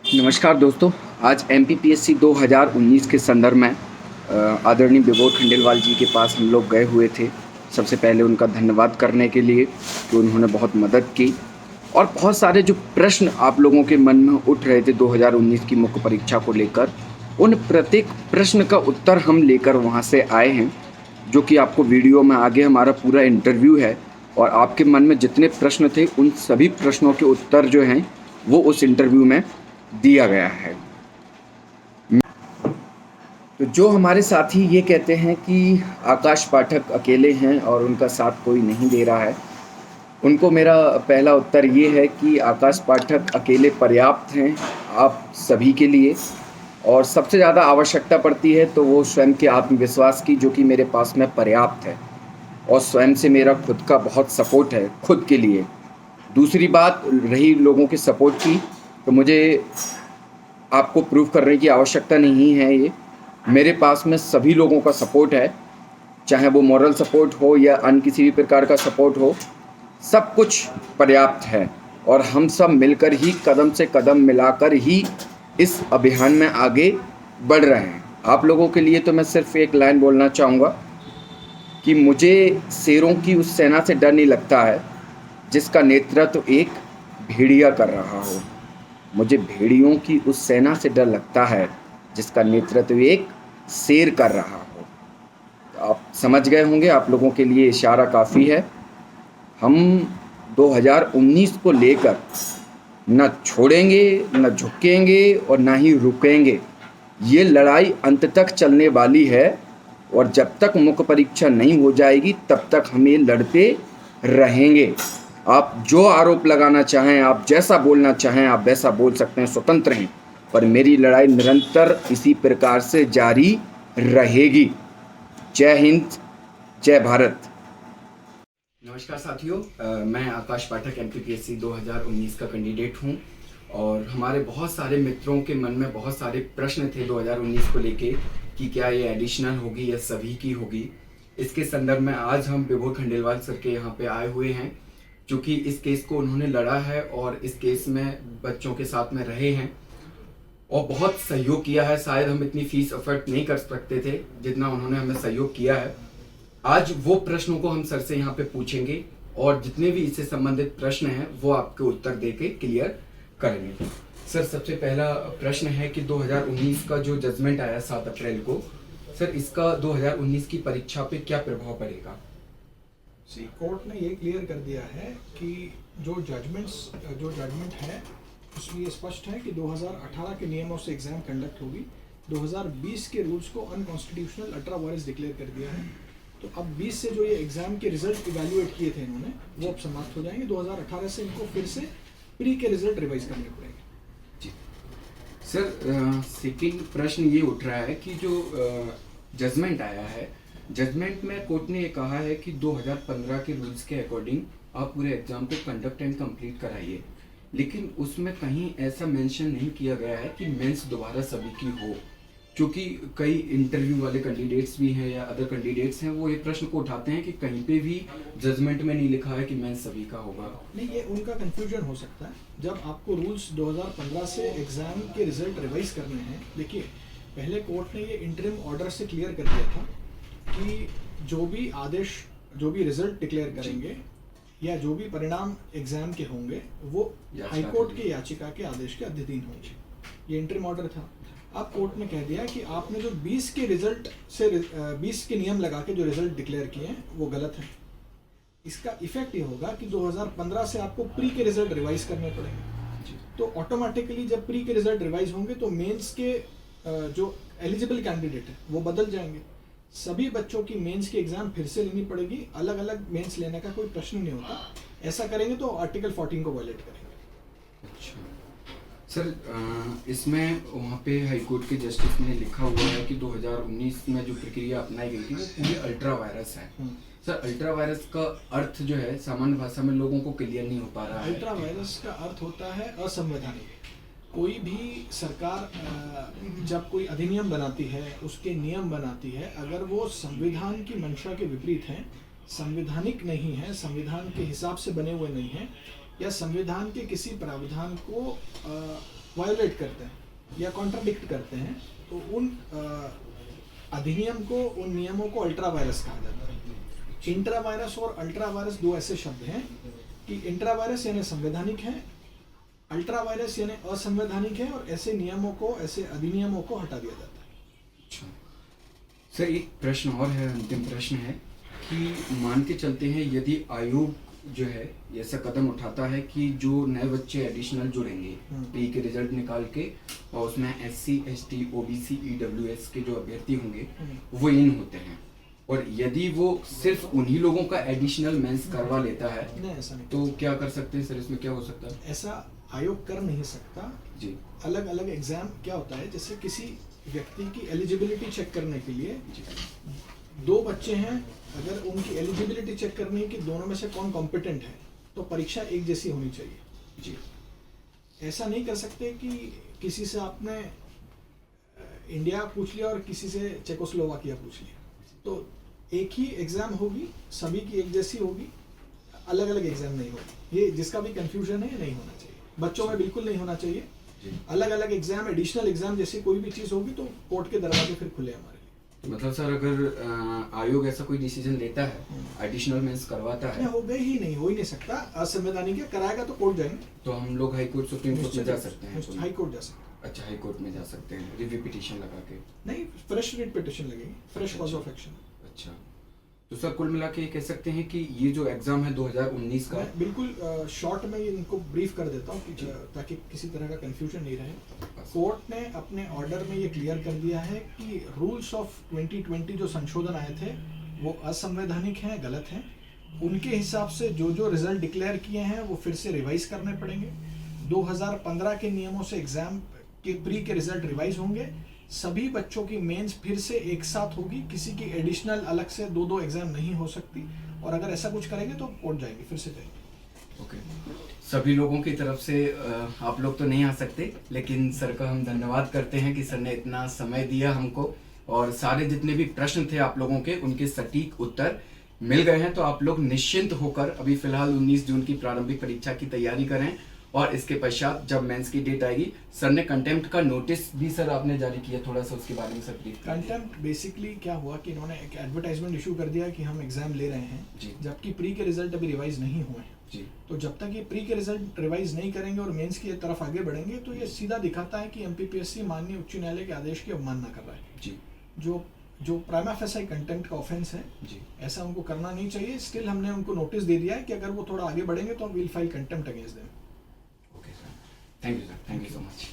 नमस्कार दोस्तों। आज MPPSC 2019 के संदर्भ में आदरणीय विभोर खंडेलवाल जी के पास हम लोग गए हुए थे। सबसे पहले उनका धन्यवाद करने के लिए कि उन्होंने बहुत मदद की और बहुत सारे जो प्रश्न आप लोगों के मन में उठ रहे थे 2019 की मुख्य परीक्षा को लेकर, उन प्रत्येक प्रश्न का उत्तर हम लेकर वहाँ से आए हैं, जो कि आपको वीडियो में आगे हमारा पूरा इंटरव्यू है और आपके मन में जितने प्रश्न थे उन सभी प्रश्नों के उत्तर जो हैं वो उस इंटरव्यू में दिया गया है। तो जो हमारे साथी ये कहते हैं कि आकाश पाठक अकेले हैं और उनका साथ कोई नहीं दे रहा है, उनको मेरा पहला उत्तर ये है कि आकाश पाठक अकेले पर्याप्त हैं आप सभी के लिए, और सबसे ज़्यादा आवश्यकता पड़ती है तो वो स्वयं के आत्मविश्वास की, जो कि मेरे पास में पर्याप्त है और स्वयं से मेरा खुद का बहुत सपोर्ट है खुद के लिए। दूसरी बात रही लोगों के सपोर्ट की, तो मुझे आपको प्रूव करने की आवश्यकता नहीं है। ये मेरे पास में सभी लोगों का सपोर्ट है, चाहे वो मॉरल सपोर्ट हो या अन्य किसी भी प्रकार का सपोर्ट हो, सब कुछ पर्याप्त है और हम सब मिलकर ही कदम से कदम मिलाकर ही इस अभियान में आगे बढ़ रहे हैं। आप लोगों के लिए तो मैं सिर्फ एक लाइन बोलना चाहूँगा कि मुझे शेरों की उस सेना से डर नहीं लगता है जिसका नेतृत्व एक भेड़िया कर रहा हो। मुझे भेड़ियों की उस सेना से डर लगता है जिसका नेतृत्व एक शेर कर रहा हो। तो आप समझ गए होंगे, आप लोगों के लिए इशारा काफ़ी है। हम 2019 को लेकर न छोड़ेंगे, न झुकेंगे और न ही रुकेंगे। ये लड़ाई अंत तक चलने वाली है और जब तक मुख्य परीक्षा नहीं हो जाएगी तब तक हम ये लड़ते रहेंगे। आप जो आरोप लगाना चाहें, आप जैसा बोलना चाहें, आप वैसा बोल सकते हैं, स्वतंत्र हैं, पर मेरी लड़ाई निरंतर इसी प्रकार से जारी रहेगी। जय हिंद, जय भारत। नमस्कार साथियों, मैं आकाश पाठक MPPSC 2019 का कैंडिडेट हूं और हमारे बहुत सारे मित्रों के मन में बहुत सारे प्रश्न थे 2019 को लेके कि क्या ये एडिशनल होगी या सभी की होगी। इसके संदर्भ में आज हम विभोर खंडेलवाल सर के यहाँ पे आए हुए हैं, क्योंकि इस केस को उन्होंने लड़ा है और इस केस में बच्चों के साथ में रहे हैं और बहुत सहयोग किया है। शायद हम इतनी फीस अफोर्ड नहीं कर सकते थे जितना उन्होंने हमें सहयोग किया है। आज वो प्रश्नों को हम सर से यहाँ पे पूछेंगे और जितने भी इससे संबंधित प्रश्न हैं वो आपके उत्तर दे के क्लियर करेंगे। सर, सबसे पहला प्रश्न है कि 2019 का जो जजमेंट आया 7 अप्रैल को, सर इसका 2019 की परीक्षा पे क्या प्रभाव पड़ेगा? कोर्ट ने ये क्लियर कर दिया है कि जो जजमेंट है उसमें ये स्पष्ट है कि 2018 के नियमों से एग्जाम कंडक्ट होगी। 2020 के रूल्स को अनकॉन्स्टिट्यूशनल अल्ट्रा वायरस डिक्लेयर कर दिया है। तो अब 20 से जो ये एग्जाम के रिजल्ट इवैल्यूएट किए थे इन्होंने, वो अब समाप्त हो जाएंगे। 2018 से इनको फिर से प्री के रिजल्ट रिवाइज करने पड़ेंगे। जी सर, सेकंड प्रश्न ये उठ रहा है कि जो जजमेंट आया है, जजमेंट में कोर्ट ने ये कहा है कि 2015 के रूल्स के अकॉर्डिंग आप पूरे एग्जाम को कंडक्ट एंड कंप्लीट कराइए, लेकिन उसमें कहीं ऐसा मेंशन नहीं किया गया है कि मेंस दोबारा सभी की हो। क्योंकि कई इंटरव्यू वाले कैंडिडेट्स भी हैं या अदर कैंडिडेट्स हैं, वो ये प्रश्न को उठाते हैं कि कहीं पे भी जजमेंट में नहीं लिखा है कि मेंस सभी का होगा। नहीं, ये उनका कंफ्यूजन हो सकता है। जब आपको रूल्स 2015 से एग्जाम के रिजल्ट रिवाइज करने हैं, देखिए पहले कोर्ट ने ये इंटरिम ऑर्डर से क्लियर कर दिया था कि जो भी आदेश, जो भी रिजल्ट डिक्लेयर करेंगे या जो भी परिणाम एग्जाम के होंगे वो हाईकोर्ट के याचिका के आदेश के अधीन होंगे। ये इंटरिम ऑर्डर था। अब कोर्ट ने कह दिया कि आपने जो 20 के रिजल्ट से 20 के नियम लगा के जो रिजल्ट डिक्लेयर किए हैं वो गलत है। इसका इफेक्ट ये होगा कि 2015 से आपको प्री के रिजल्ट रिवाइज करने पड़ेंगे। तो ऑटोमेटिकली जब प्री के रिजल्ट रिवाइज होंगे तो मेंस के जो एलिजिबल कैंडिडेट है वो बदल जाएंगे। सभी बच्चों की मेंस की एग्जाम फिर से लेनी पड़ेगी। अलग अलग मेंस लेने का कोई प्रश्न नहीं होता। ऐसा करेंगे तो आर्टिकल 14 को वायलेट करेंगे। अच्छा सर, इसमें वहाँ पे हाईकोर्ट के जस्टिस ने लिखा हुआ है कि 2019 में जो प्रक्रिया अपनाई गई थी वो पूरी अल्ट्रा वायरस है। सर, अल्ट्रा वायरस का अर्थ जो है सामान्य भाषा में लोगों को क्लियर नहीं हो पा रहा है। अल्ट्रा वायरस का अर्थ होता है असंवैधानिक। कोई भी सरकार जब कोई अधिनियम बनाती है, उसके नियम बनाती है, अगर वो संविधान की मंशा के विपरीत हैं, संवैधानिक नहीं है, संविधान के हिसाब से बने हुए नहीं हैं, या संविधान के किसी प्रावधान को वायोलेट करते हैं या कॉन्ट्राडिक्ट करते हैं तो उन अधिनियम को, उन नियमों को अल्ट्रा वायरस कहा जाता है। इंट्रा वायरस और अल्ट्रा वायरस दो ऐसे शब्द हैं कि इंट्रा वायरस यानी संवैधानिक है, अल्ट्रा वायरस यानी असंवैधानिक है, और ऐसे नियमों को, ऐसे अधिनियमों को हटा दिया जाता है। अच्छा सर, एक प्रश्न और है, अंतिम प्रश्न है कि मान के चलते हैं यदि आयोग जो है ऐसा कदम उठाता है कि जो नए बच्चे एडिशनल जुड़ेंगे पी के रिजल्ट निकाल के, और उसमें SC ST OBC EWS के जो अभ्यर्थी होंगे वो इन होते हैं, और यदि वो सिर्फ उन्हीं लोगों का एडिशनल मेंस करवा लेता है नहीं, ऐसा नहीं तो क्या कर सकते हैं सर, इसमें क्या हो सकता है? ऐसा आयोग कर नहीं सकता जी। अलग अलग एग्जाम क्या होता है, जैसे किसी व्यक्ति की एलिजिबिलिटी चेक करने के लिए जी। दो बच्चे हैं, अगर उनकी एलिजिबिलिटी चेक करनी है कि दोनों में से कौन कॉम्पिटेंट है, तो परीक्षा एक जैसी होनी चाहिए। जी। ऐसा नहीं कर सकते कि किसी से आपने इंडिया पूछ लिया और किसी से चेकोस्लोवाकिया पूछ लिया, तो एक ही एग्जाम होगी, सभी की एक जैसी होगी, अलग अलग एग्जाम नहीं होगी। ये जिसका भी कंफ्यूजन है, ये नहीं होना चाहिए, बच्चों में बिल्कुल नहीं होना चाहिए। अलग अलग एग्जाम, एडिशनल एग्जाम जैसी कोई भी चीज़ होगी तो कोर्ट के दरवाजे फिर खुले हमारे लिए। मतलब सर, अगर आयोग ऐसा कोई डिसीजन लेता है, एडिशनल मेंस करवाता है, हो गए ही नहीं, हो ही नहीं सकता, असंवैधानिक है, कराएगा तो कोर्ट जाएंगे, तो हम लोग हाई कोर्ट, सुप्रीम कोर्ट में जा सकते हैं? हाई कोर्ट जा सकते हैं। अच्छा, हाई कोर्ट में जा सकते हैं रिव्यू पिटीशन लगा के? नहीं, फ्रेश रिट पिटीशन लगेगी, फ्रेश कॉज ऑफ एक्शन। अच्छा, तो सर कुल मिला के ये कह सकते हैं कि ये जो एग्जाम है 2019 का, मैं बिल्कुल शॉर्ट में इनको ब्रीफ कर देता हूँ ताकि किसी तरह का कंफ्यूजन नहीं रहे। कोर्ट ने अपने ऑर्डर में ये क्लियर कर दिया है कि रूल्स ऑफ 2020 जो संशोधन आए थे वो असंवैधानिक हैं, गलत हैं। उनके हिसाब से जो जो रिजल्ट डिक्लेयर किए हैं वो फिर से रिवाइज करने पड़ेंगे। 2015 के नियमों से एग्जाम के प्री के रिजल्ट रिवाइज होंगे। सभी बच्चों की मेंस फिर से एक साथ होगी, किसी की एडिशनल अलग से दो एग्जाम नहीं हो सकती, और अगर ऐसा कुछ करेंगे तो कोर्ट जाएंगे, फिर से जाएंगे। ओके। सभी लोगों की तरफ से आप लोग तो नहीं आ सकते, लेकिन सर का हम धन्यवाद करते हैं कि सर ने इतना समय दिया हमको, और सारे जितने भी प्रश्न थे आप लोगों के, उनके सटीक उत्तर मिल गए हैं। तो आप लोग निश्चिंत होकर अभी फिलहाल 19 जून की प्रारंभिक परीक्षा की तैयारी करें, और इसके पश्चात जब मेंस की डेट आएगी, सर ने कंटेम्प्ट का नोटिस भी सर आपने जारी किया, थोड़ा सा उसके बारे में सर प्लीज। कंटेम्प्ट बेसिकली क्या हुआ कि इन्होंने एक एडवर्टाइजमेंट इशू कर दिया कि हम एग्जाम ले रहे हैं, जबकि प्री के रिजल्ट अभी रिवाइज नहीं हुए हैं जी। तो जब तक ये प्री के रिजल्ट रिवाइज नहीं करेंगे और मेंस की तरफ आगे बढ़ेंगे, तो ये सीधा दिखाता है कि MPPSC माननीय उच्च न्यायालय के आदेश की अवमानना कर रहा है जी। जो प्राइमा फेसाई कंटेम्प्ट का ऑफेंस है जी, ऐसा उनको करना नहीं चाहिए। स्टिल हमने उनको नोटिस दे दिया है कि अगर वो थोड़ा आगे बढ़ेंगे तो हम will file contempt against them. Okay sir, thank you sir, thank you so much.